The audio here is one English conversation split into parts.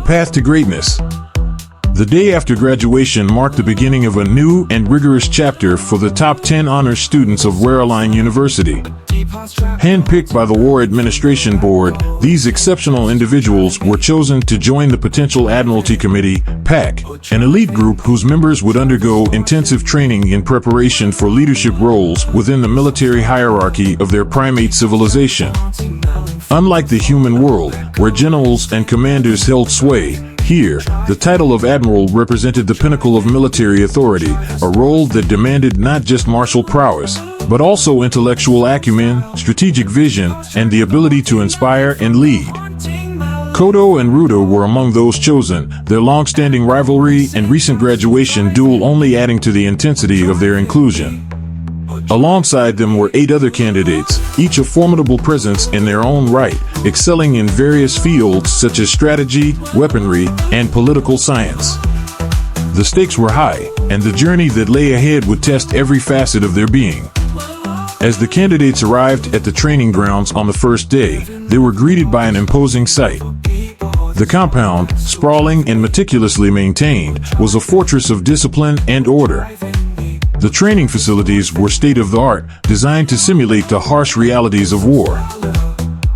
path to greatness. The day after graduation marked the beginning of a new and rigorous chapter for the top 10 honors students of Wareline University. Handpicked by the War Administration Board, these exceptional individuals were chosen to join the Potential Admiralty Committee, PAC, an elite group whose members would undergo intensive training in preparation for leadership roles within the military hierarchy of their primate civilization. Unlike the human world, where generals and commanders held sway, here, the title of admiral represented the pinnacle of military authority, a role that demanded not just martial prowess, but also intellectual acumen, strategic vision, and the ability to inspire and lead. Kodo and Ruda were among those chosen, their long-standing rivalry and recent graduation duel only adding to the intensity of their inclusion. Alongside them were 8 other candidates, each a formidable presence in their own right, excelling in various fields such as strategy, weaponry, and political science. The stakes were high, and the journey that lay ahead would test every facet of their being. As the candidates arrived at the training grounds on the first day, they were greeted by an imposing sight. The compound, sprawling and meticulously maintained, was a fortress of discipline and order. The training facilities were state-of-the-art, designed to simulate the harsh realities of war.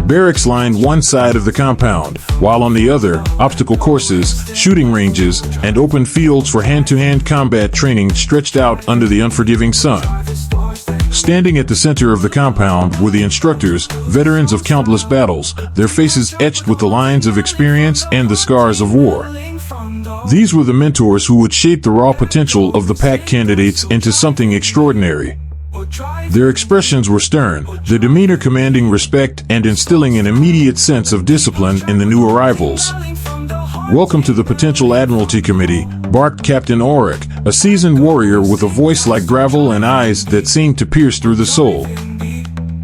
Barracks lined one side of the compound, while on the other, obstacle courses, shooting ranges, and open fields for hand-to-hand combat training stretched out under the unforgiving sun. Standing at the center of the compound were the instructors, veterans of countless battles, their faces etched with the lines of experience and the scars of war. These were the mentors who would shape the raw potential of the PAC candidates into something extraordinary. Their expressions were stern, their demeanor commanding respect and instilling an immediate sense of discipline in the new arrivals. "Welcome to the Potential Admiralty Committee," barked Captain Auric, a seasoned warrior with a voice like gravel and eyes that seemed to pierce through the soul.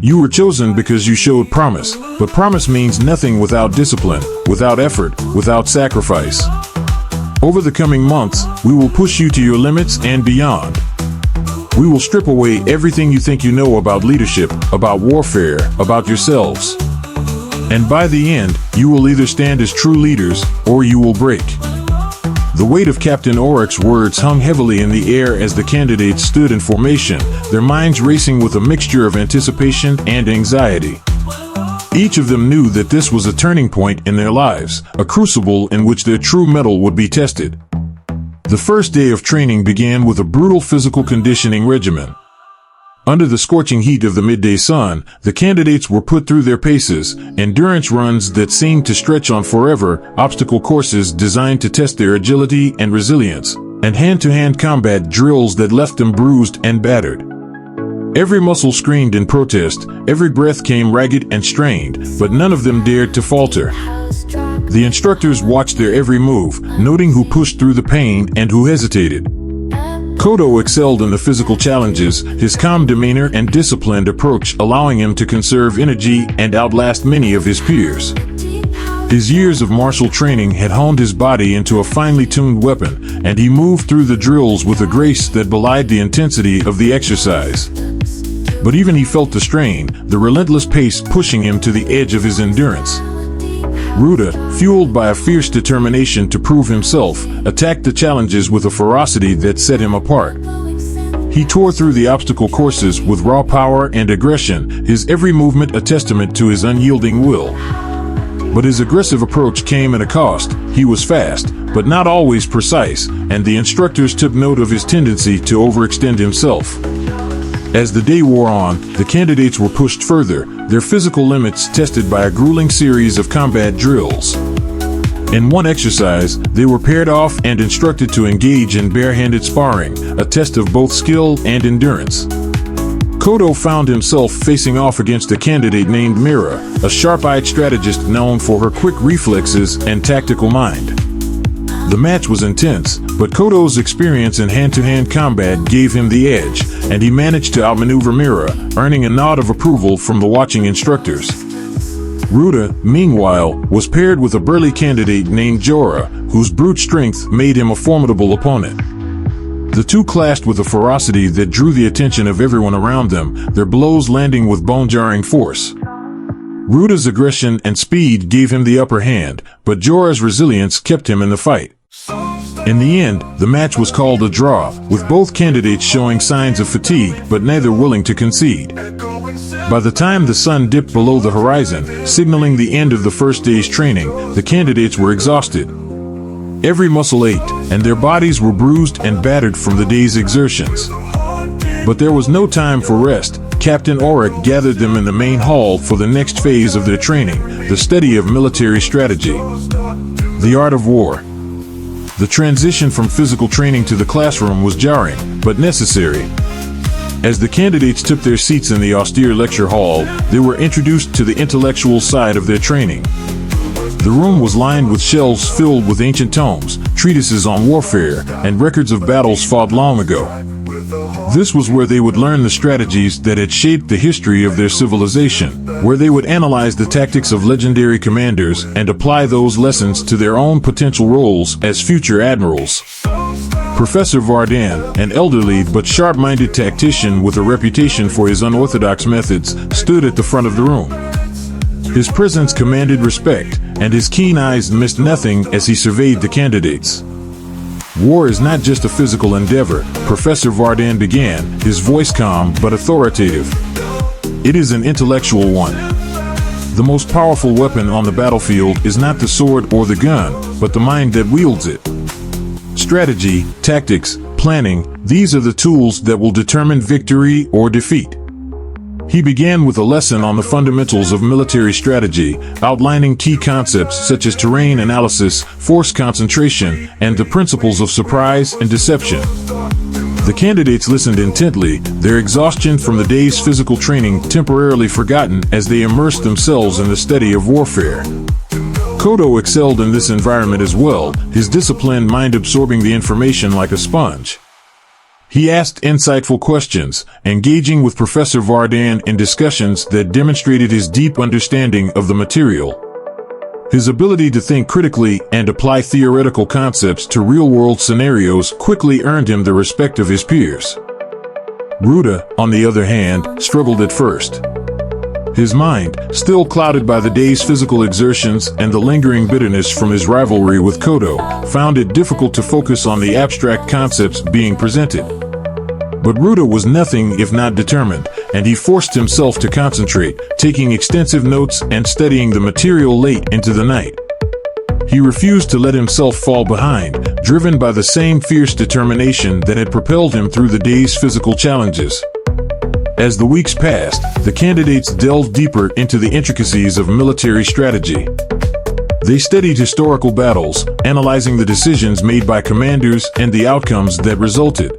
"You were chosen because you showed promise, but promise means nothing without discipline, without effort, without sacrifice. Over the coming months, we will push you to your limits and beyond. We will strip away everything you think you know about leadership, about warfare, about yourselves. And by the end, you will either stand as true leaders, or you will break." The weight of Captain Auric's words hung heavily in the air as the candidates stood in formation, their minds racing with a mixture of anticipation and anxiety. Each of them knew that this was a turning point in their lives, a crucible in which their true mettle would be tested. The first day of training began with a brutal physical conditioning regimen. Under the scorching heat of the midday sun, the candidates were put through their paces, endurance runs that seemed to stretch on forever, obstacle courses designed to test their agility and resilience, and hand-to-hand combat drills that left them bruised and battered. Every muscle screamed in protest, every breath came ragged and strained, but none of them dared to falter. The instructors watched their every move, noting who pushed through the pain and who hesitated. Kodo excelled in the physical challenges, his calm demeanor and disciplined approach allowing him to conserve energy and outlast many of his peers. His years of martial training had honed his body into a finely tuned weapon, and he moved through the drills with a grace that belied the intensity of the exercise. But even he felt the strain, the relentless pace pushing him to the edge of his endurance. Ruda, fueled by a fierce determination to prove himself, attacked the challenges with a ferocity that set him apart. He tore through the obstacle courses with raw power and aggression, his every movement a testament to his unyielding will. But his aggressive approach came at a cost. He was fast, but not always precise, and the instructors took note of his tendency to overextend himself. As the day wore on, the candidates were pushed further, their physical limits tested by a grueling series of combat drills. In one exercise, they were paired off and instructed to engage in bare-handed sparring, a test of both skill and endurance. Kodo found himself facing off against a candidate named Mira, a sharp-eyed strategist known for her quick reflexes and tactical mind. The match was intense, but Kodo's experience in hand-to-hand combat gave him the edge, and he managed to outmaneuver Mira, earning a nod of approval from the watching instructors. Ruda, meanwhile, was paired with a burly candidate named Jorah, whose brute strength made him a formidable opponent. The two clashed with a ferocity that drew the attention of everyone around them, their blows landing with bone-jarring force. Ruda's aggression and speed gave him the upper hand, but Jorah's resilience kept him in the fight. In the end, the match was called a draw, with both candidates showing signs of fatigue but neither willing to concede. By the time the sun dipped below the horizon, signaling the end of the first day's training, the candidates were exhausted. Every muscle ached, and their bodies were bruised and battered from the day's exertions. But there was no time for rest. Captain Auric gathered them in the main hall for the next phase of their training, the study of military strategy. The art of war. The transition from physical training to the classroom was jarring, but necessary. As the candidates took their seats in the austere lecture hall, they were introduced to the intellectual side of their training. The room was lined with shelves filled with ancient tomes, treatises on warfare, and records of battles fought long ago. This was where they would learn the strategies that had shaped the history of their civilization, where they would analyze the tactics of legendary commanders and apply those lessons to their own potential roles as future admirals. Professor Vardan, an elderly but sharp-minded tactician with a reputation for his unorthodox methods, stood at the front of the room. His presence commanded respect, and his keen eyes missed nothing as he surveyed the candidates. War is not just a physical endeavor, Professor Vardan began, his voice calm but authoritative. It is an intellectual one. The most powerful weapon on the battlefield is not the sword or the gun, but the mind that wields it. Strategy, tactics, planning, these are the tools that will determine victory or defeat. He began with a lesson on the fundamentals of military strategy, outlining key concepts such as terrain analysis, force concentration, and the principles of surprise and deception. The candidates listened intently, their exhaustion from the day's physical training temporarily forgotten as they immersed themselves in the study of warfare. Kodo excelled in this environment as well, his disciplined mind absorbing the information like a sponge. He asked insightful questions, engaging with Professor Vardan in discussions that demonstrated his deep understanding of the material. His ability to think critically and apply theoretical concepts to real-world scenarios quickly earned him the respect of his peers. Ruda, on the other hand, struggled at first. His mind, still clouded by the day's physical exertions and the lingering bitterness from his rivalry with Kodo, found it difficult to focus on the abstract concepts being presented. But Ruda was nothing if not determined, and he forced himself to concentrate, taking extensive notes and studying the material late into the night. He refused to let himself fall behind, driven by the same fierce determination that had propelled him through the day's physical challenges. As the weeks passed, the candidates delved deeper into the intricacies of military strategy. They studied historical battles, analyzing the decisions made by commanders and the outcomes that resulted.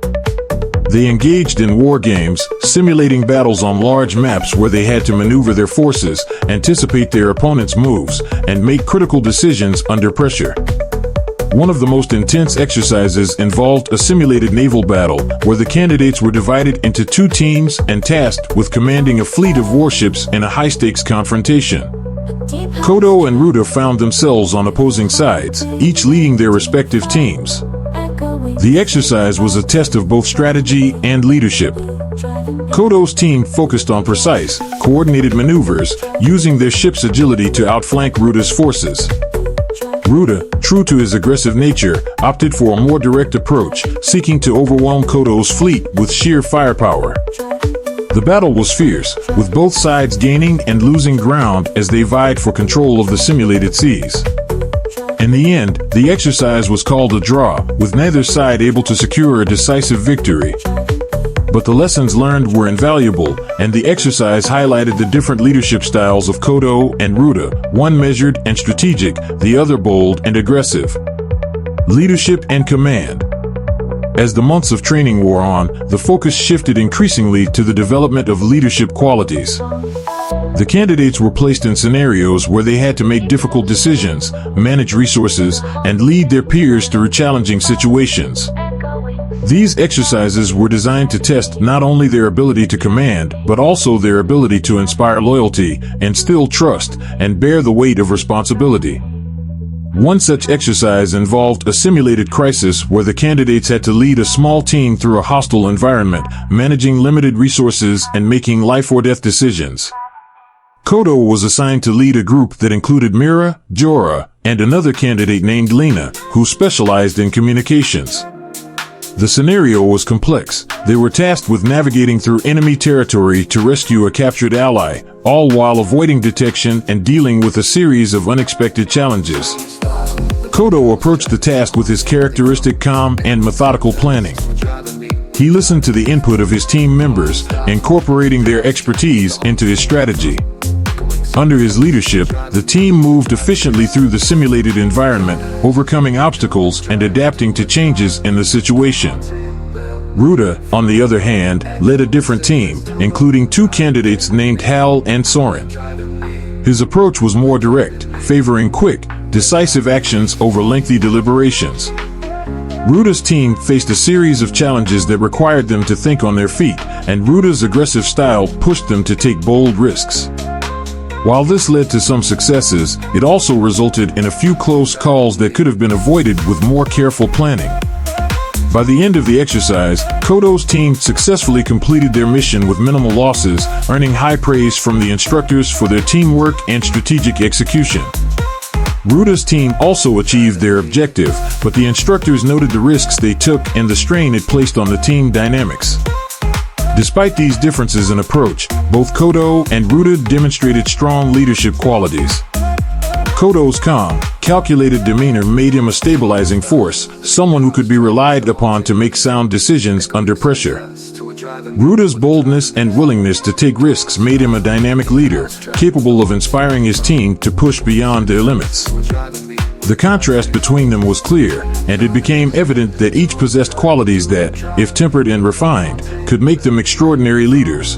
They engaged in war games, simulating battles on large maps where they had to maneuver their forces, anticipate their opponent's moves, and make critical decisions under pressure. One of the most intense exercises involved a simulated naval battle, where the candidates were divided into two teams and tasked with commanding a fleet of warships in a high-stakes confrontation. Kodo and Ruda found themselves on opposing sides, each leading their respective teams. The exercise was a test of both strategy and leadership. Kodo's team focused on precise, coordinated maneuvers, using their ship's agility to outflank Ruda's forces. Ruda, true to his aggressive nature, opted for a more direct approach, seeking to overwhelm Kodo's fleet with sheer firepower. The battle was fierce, with both sides gaining and losing ground as they vied for control of the simulated seas. In the end, the exercise was called a draw, with neither side able to secure a decisive victory. But the lessons learned were invaluable, and the exercise highlighted the different leadership styles of Kodo and Ruda, one measured and strategic, the other bold and aggressive. Leadership and command. As the months of training wore on, the focus shifted increasingly to the development of leadership qualities. The candidates were placed in scenarios where they had to make difficult decisions, manage resources, and lead their peers through challenging situations. These exercises were designed to test not only their ability to command, but also their ability to inspire loyalty, instill trust, and bear the weight of responsibility. One such exercise involved a simulated crisis where the candidates had to lead a small team through a hostile environment, managing limited resources and making life-or-death decisions. Kodo was assigned to lead a group that included Mira, Jorah, and another candidate named Lena, who specialized in communications. The scenario was complex. They were tasked with navigating through enemy territory to rescue a captured ally, all while avoiding detection and dealing with a series of unexpected challenges. Kodo approached the task with his characteristic calm and methodical planning. He listened to the input of his team members, incorporating their expertise into his strategy. Under his leadership, the team moved efficiently through the simulated environment, overcoming obstacles and adapting to changes in the situation. Ruda, on the other hand, led a different team, including two candidates named Hal and Soren. His approach was more direct, favoring quick, decisive actions over lengthy deliberations. Ruda's team faced a series of challenges that required them to think on their feet, and Ruda's aggressive style pushed them to take bold risks. While this led to some successes, it also resulted in a few close calls that could have been avoided with more careful planning. By the end of the exercise, Kodo's team successfully completed their mission with minimal losses, earning high praise from the instructors for their teamwork and strategic execution. Ruda's team also achieved their objective, but the instructors noted the risks they took and the strain it placed on the team dynamics. Despite these differences in approach, both Kodo and Ruda demonstrated strong leadership qualities. Kodo's calm, calculated demeanor made him a stabilizing force, someone who could be relied upon to make sound decisions under pressure. Ruda's boldness and willingness to take risks made him a dynamic leader, capable of inspiring his team to push beyond their limits. The contrast between them was clear, and it became evident that each possessed qualities that, if tempered and refined, could make them extraordinary leaders.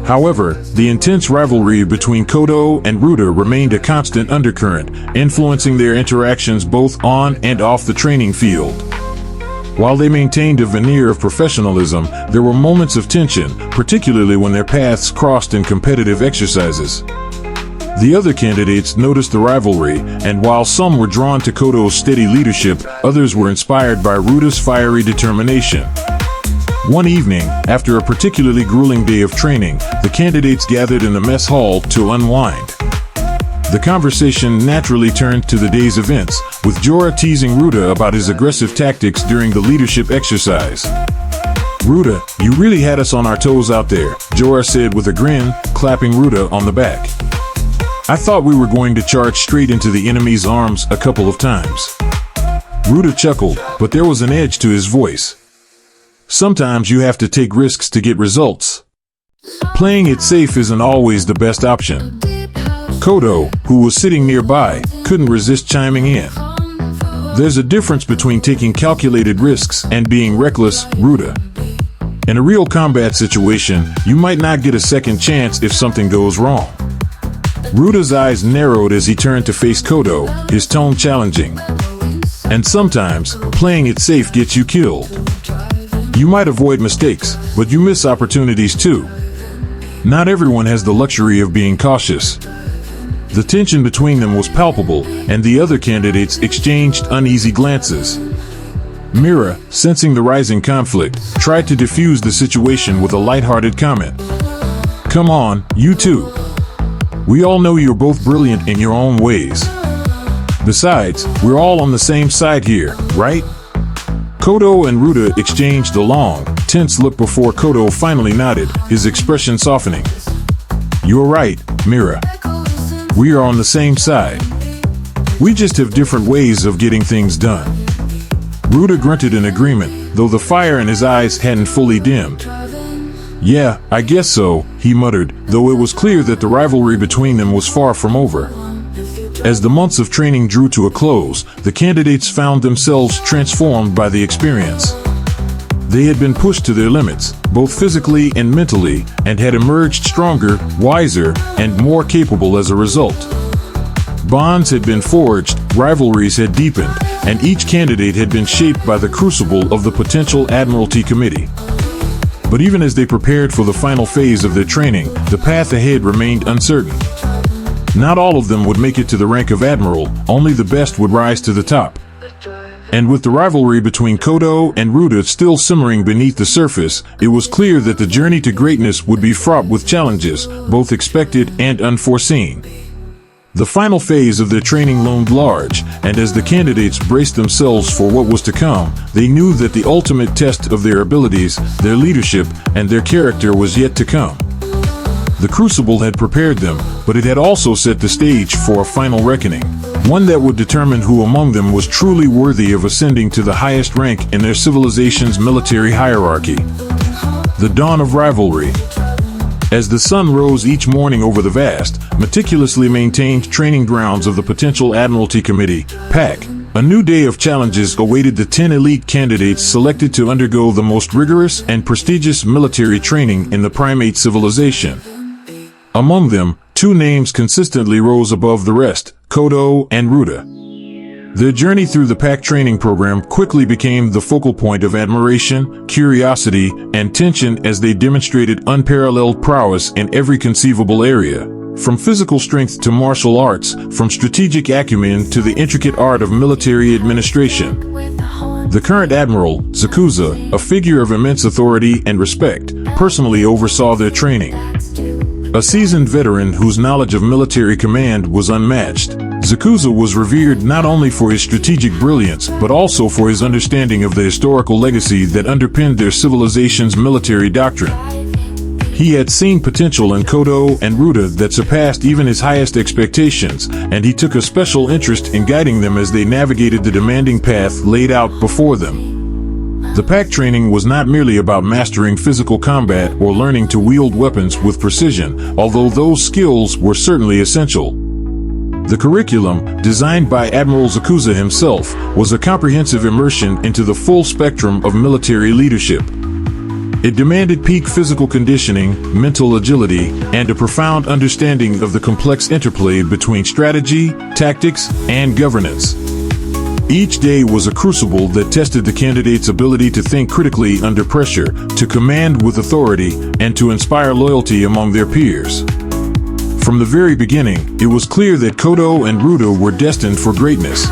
However, the intense rivalry between Kodo and Ruda remained a constant undercurrent, influencing their interactions both on and off the training field. While they maintained a veneer of professionalism, there were moments of tension, particularly when their paths crossed in competitive exercises. The other candidates noticed the rivalry, and while some were drawn to Kodo's steady leadership, others were inspired by Ruda's fiery determination. One evening, after a particularly grueling day of training, the candidates gathered in the mess hall to unwind. The conversation naturally turned to the day's events, with Jorah teasing Ruda about his aggressive tactics during the leadership exercise. "Ruda, you really had us on our toes out there," Jorah said with a grin, clapping Ruda on the back. "I thought we were going to charge straight into the enemy's arms a couple of times." Ruda chuckled, but there was an edge to his voice. "Sometimes you have to take risks to get results. Playing it safe isn't always the best option." Kodo, who was sitting nearby, couldn't resist chiming in. "There's a difference between taking calculated risks and being reckless, Ruda. In a real combat situation, you might not get a second chance if something goes wrong." Ruda's eyes narrowed as he turned to face Kodo, his tone challenging. "And sometimes, playing it safe gets you killed. You might avoid mistakes, but you miss opportunities too. Not everyone has the luxury of being cautious." The tension between them was palpable, and the other candidates exchanged uneasy glances. Mira, sensing the rising conflict, tried to diffuse the situation with a lighthearted comment. "Come on, you two. We all know you're both brilliant in your own ways. Besides, we're all on the same side here, right?" Kodo and Ruda exchanged a long, tense look before Kodo finally nodded, his expression softening. "You're right, Mira. We are on the same side. We just have different ways of getting things done." Ruda grunted in agreement, though the fire in his eyes hadn't fully dimmed. "Yeah, I guess so," he muttered, though it was clear that the rivalry between them was far from over. As the months of training drew to a close, the candidates found themselves transformed by the experience. They had been pushed to their limits, both physically and mentally, and had emerged stronger, wiser, and more capable as a result. Bonds had been forged, rivalries had deepened, and each candidate had been shaped by the crucible of the potential Admiralty Committee. But even as they prepared for the final phase of their training, the path ahead remained uncertain. Not all of them would make it to the rank of Admiral, only the best would rise to the top. And with the rivalry between Kodo and Ruda still simmering beneath the surface, it was clear that the journey to greatness would be fraught with challenges, both expected and unforeseen. The final phase of their training loomed large, and as the candidates braced themselves for what was to come, they knew that the ultimate test of their abilities, their leadership, and their character was yet to come. The Crucible had prepared them, but it had also set the stage for a final reckoning, one that would determine who among them was truly worthy of ascending to the highest rank in their civilization's military hierarchy. The dawn of rivalry. As the sun rose each morning over the vast, meticulously maintained training grounds of the potential Admiralty Committee, PAC, a new day of challenges awaited the 10 elite candidates selected to undergo the most rigorous and prestigious military training in the primate civilization. Among them, two names consistently rose above the rest, Kodo and Ruda. Their journey through the PAC training program quickly became the focal point of admiration, curiosity, and tension as they demonstrated unparalleled prowess in every conceivable area. From physical strength to martial arts, from strategic acumen to the intricate art of military administration. The current admiral, Zakuza, a figure of immense authority and respect, personally oversaw their training. A seasoned veteran whose knowledge of military command was unmatched, Zakuza was revered not only for his strategic brilliance but also for his understanding of the historical legacy that underpinned their civilization's military doctrine. He had seen potential in Kodo and Ruda that surpassed even his highest expectations, and he took a special interest in guiding them as they navigated the demanding path laid out before them. The PAC training was not merely about mastering physical combat or learning to wield weapons with precision, although those skills were certainly essential. The curriculum, designed by Admiral Zakuza himself, was a comprehensive immersion into the full spectrum of military leadership. It demanded peak physical conditioning, mental agility, and a profound understanding of the complex interplay between strategy, tactics, and governance. Each day was a crucible that tested the candidate's ability to think critically under pressure, to command with authority, and to inspire loyalty among their peers. From the very beginning, it was clear that Kodo and Ruda were destined for greatness.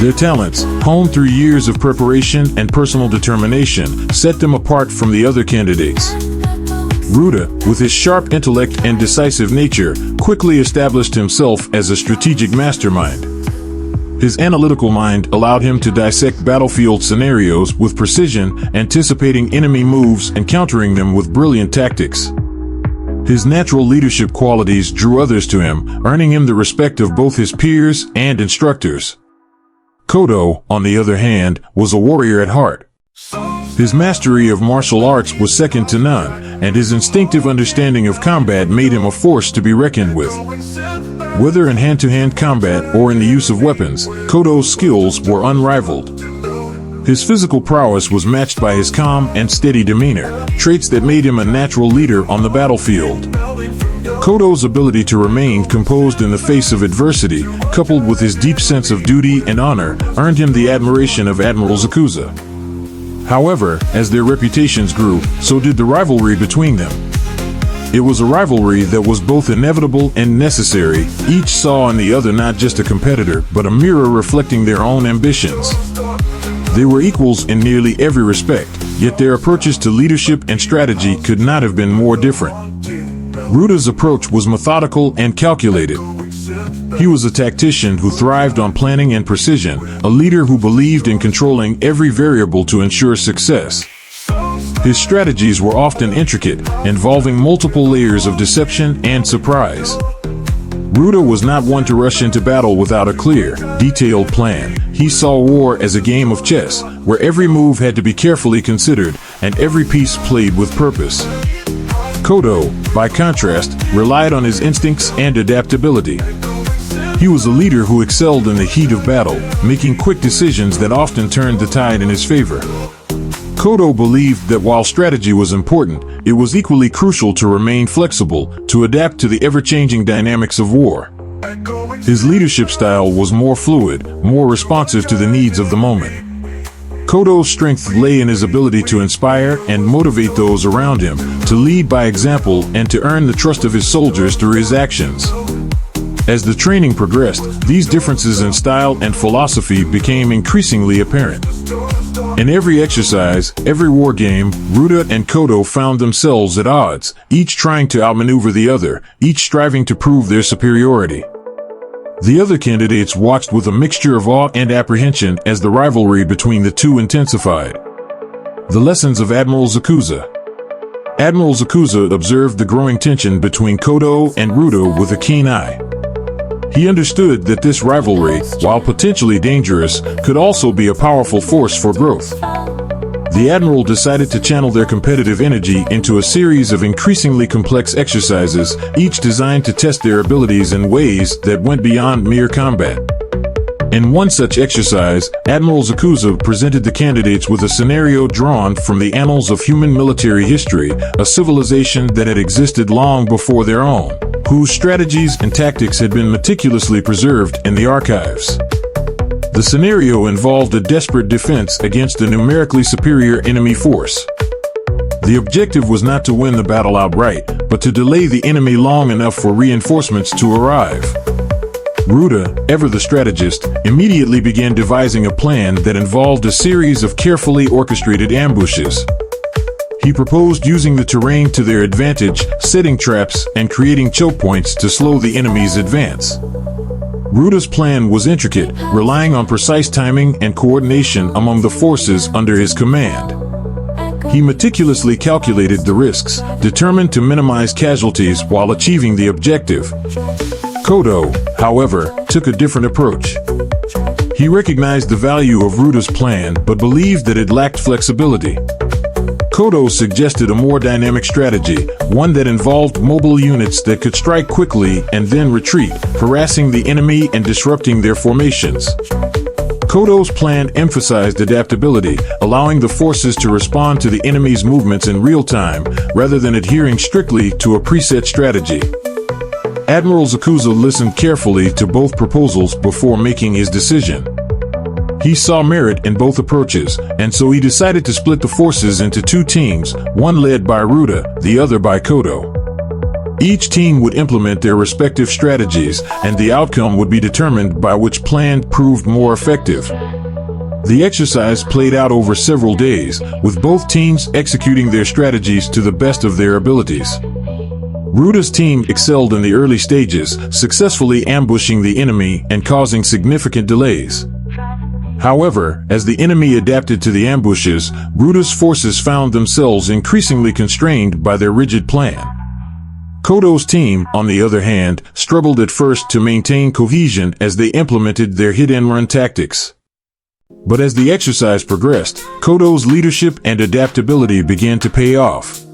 Their talents, honed through years of preparation and personal determination, set them apart from the other candidates. Ruda, with his sharp intellect and decisive nature, quickly established himself as a strategic mastermind. His analytical mind allowed him to dissect battlefield scenarios with precision, anticipating enemy moves and countering them with brilliant tactics. His natural leadership qualities drew others to him, earning him the respect of both his peers and instructors. Kodo, on the other hand, was a warrior at heart. His mastery of martial arts was second to none, and his instinctive understanding of combat made him a force to be reckoned with. Whether in hand-to-hand combat or in the use of weapons, Kodo's skills were unrivaled. His physical prowess was matched by his calm and steady demeanor, traits that made him a natural leader on the battlefield. Kodo's ability to remain composed in the face of adversity, coupled with his deep sense of duty and honor, earned him the admiration of Admiral Zakuza. However, as their reputations grew, so did the rivalry between them. It was a rivalry that was both inevitable and necessary. Each saw in the other not just a competitor, but a mirror reflecting their own ambitions. They were equals in nearly every respect, yet their approaches to leadership and strategy could not have been more different. Ruda's approach was methodical and calculated. He was a tactician who thrived on planning and precision, a leader who believed in controlling every variable to ensure success. His strategies were often intricate, involving multiple layers of deception and surprise. Ruda was not one to rush into battle without a clear, detailed plan. He saw war as a game of chess, where every move had to be carefully considered and every piece played with purpose. Kodo, by contrast, relied on his instincts and adaptability. He was a leader who excelled in the heat of battle, making quick decisions that often turned the tide in his favor. Kodo believed that while strategy was important, it was equally crucial to remain flexible, to adapt to the ever-changing dynamics of war. His leadership style was more fluid, more responsive to the needs of the moment. Kodo's strength lay in his ability to inspire and motivate those around him, to lead by example and to earn the trust of his soldiers through his actions. As the training progressed, these differences in style and philosophy became increasingly apparent. In every exercise, every war game, Ruda and Kodo found themselves at odds, each trying to outmaneuver the other, each striving to prove their superiority. The other candidates watched with a mixture of awe and apprehension as the rivalry between the two intensified. The lessons of Admiral Zakuza. Admiral Zakuza observed the growing tension between Kodo and Ruda with a keen eye. He understood that this rivalry, while potentially dangerous, could also be a powerful force for growth. The Admiral decided to channel their competitive energy into a series of increasingly complex exercises, each designed to test their abilities in ways that went beyond mere combat. In one such exercise, Admiral Zakuza presented the candidates with a scenario drawn from the annals of human military history, a civilization that had existed long before their own, whose strategies and tactics had been meticulously preserved in the archives. The scenario involved a desperate defense against a numerically superior enemy force. The objective was not to win the battle outright, but to delay the enemy long enough for reinforcements to arrive. Ruda, ever the strategist, immediately began devising a plan that involved a series of carefully orchestrated ambushes. He proposed using the terrain to their advantage, setting traps, and creating choke points to slow the enemy's advance. Ruda's plan was intricate, relying on precise timing and coordination among the forces under his command. He meticulously calculated the risks, determined to minimize casualties while achieving the objective. Kodo, however, took a different approach. He recognized the value of Ruda's plan but believed that it lacked flexibility. Kodo suggested a more dynamic strategy, one that involved mobile units that could strike quickly and then retreat, harassing the enemy and disrupting their formations. Kodo's plan emphasized adaptability, allowing the forces to respond to the enemy's movements in real time, rather than adhering strictly to a preset strategy. Admiral Zakuza listened carefully to both proposals before making his decision. He saw merit in both approaches, and so he decided to split the forces into two teams, one led by Ruda, the other by Kodo. Each team would implement their respective strategies, and the outcome would be determined by which plan proved more effective. The exercise played out over several days, with both teams executing their strategies to the best of their abilities. Ruda's team excelled in the early stages, successfully ambushing the enemy and causing significant delays. However, as the enemy adapted to the ambushes, Ruda's forces found themselves increasingly constrained by their rigid plan. Kodo's team, on the other hand, struggled at first to maintain cohesion as they implemented their hit-and-run tactics. But as the exercise progressed, Kodo's leadership and adaptability began to pay off.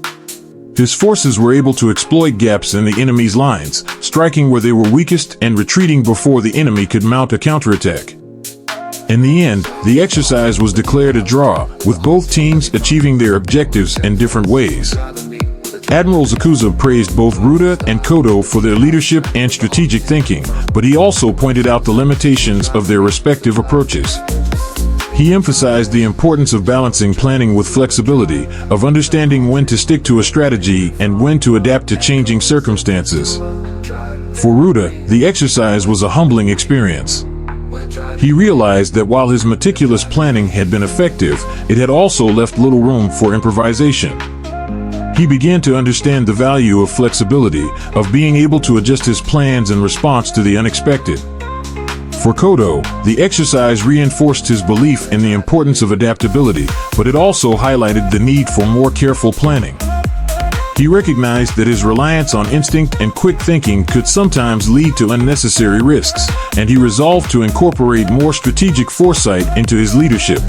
His forces were able to exploit gaps in the enemy's lines, striking where they were weakest and retreating before the enemy could mount a counterattack. In the end, the exercise was declared a draw, with both teams achieving their objectives in different ways. Admiral Zakuza praised both Ruda and Kodo for their leadership and strategic thinking, but he also pointed out the limitations of their respective approaches. He emphasized the importance of balancing planning with flexibility, of understanding when to stick to a strategy and when to adapt to changing circumstances. For Ruda, the exercise was a humbling experience. He realized that while his meticulous planning had been effective, it had also left little room for improvisation. He began to understand the value of flexibility, of being able to adjust his plans in response to the unexpected. For Kodo, the exercise reinforced his belief in the importance of adaptability, but it also highlighted the need for more careful planning. He recognized that his reliance on instinct and quick thinking could sometimes lead to unnecessary risks, and he resolved to incorporate more strategic foresight into his leadership.